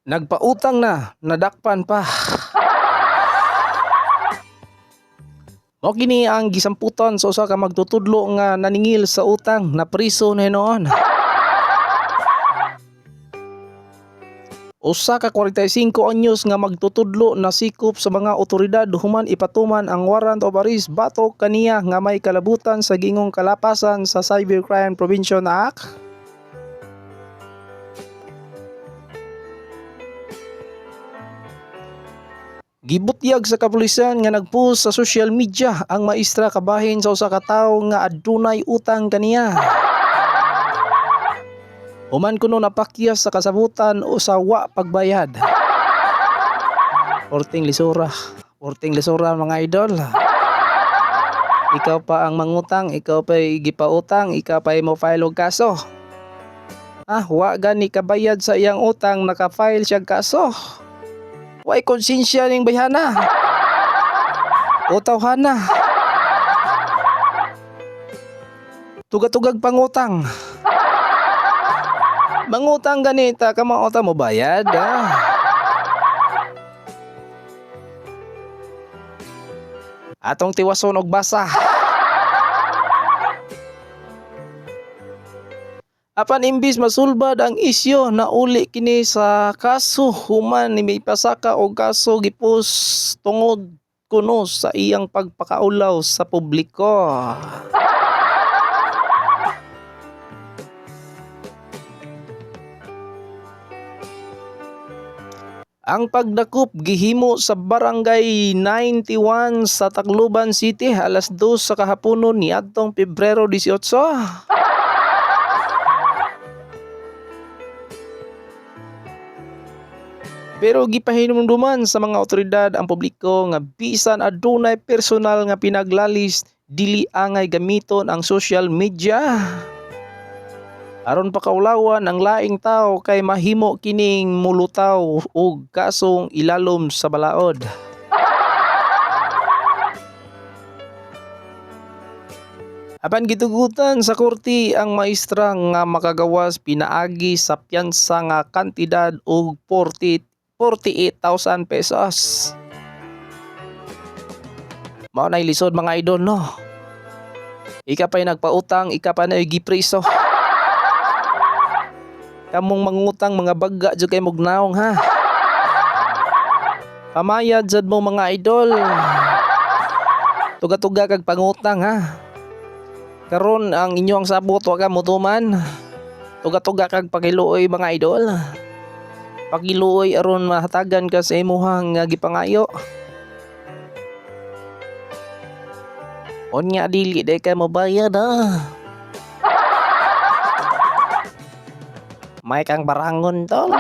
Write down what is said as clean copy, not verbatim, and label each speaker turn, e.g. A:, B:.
A: Nagpautang na, nadakpan pa. Mao kini ang gisamputan sa usa ka magtutudlo nga naningil sa utang na priso na hinuon. Usa ka 45 anyos nga magtutudlo na sikop sa mga otoridad human ipatuman ang warrant of arrest batok kaniya nga may kalabutan sa gingong kalapasan sa Cybercrime Prevention Act. Gibutyag sa kapulisan nga nagpost sa social media ang maestra kabahin sa usa ka tawo nga adunay utang kaniya. Human kuno napakyas sa kasabutan o sa wa pagbayad. Porting lisura mga idol. Ikaw pa ang mangutang, ikaw pa gipautang, ikaw pa mo file og kaso. Wa gani kabayad sa iyang utang naka-file siya kaso. Way konsensya ning bayhana. O tawhana. Tugatugag pangutang. Mangutang ganita ka mga utang mo bayad. Atong tiwason og basa. Apan imbis masulbad ang isyu na uli kini sa kaso human ni may pasaka og kaso gipos tungod kuno sa iyang pagpakaulaw sa publiko. Ang pagdakop gihimo sa Barangay 91 sa Tacloban City alas 2 sa kahaponon niadtong Pebrero 18. Pero gipahinumduman sa mga otoridad ang publiko nga bisan adunay personal nga pinaglalis dili angay gamiton ang social media. Aron pakaulawan ang laing tao kay mahimo kining mulutaw og kasong ilalom sa balaod. Apan gitugutan sa korte ang maestra nga makagawas pinaagi sa piyansa nga kantidad og 48,000 pesos. Mao nay lisod mga idol no. Ika pa'y nagpautang, ika pa na gipriso. Kamong mangutang mga bagga jud kay mugnaong ha. Pamayad jud mo mga idol. Tuga-tuga kag pangutang ha. Karon ang inyong sabot wa ka motuman. Tuga-tuga kag pakiluoy mga idol. Pakiluoy aron mahatagan ka sa imuhang gipangayo. Onya dili day kay mobayad ha. May kang barangon tol.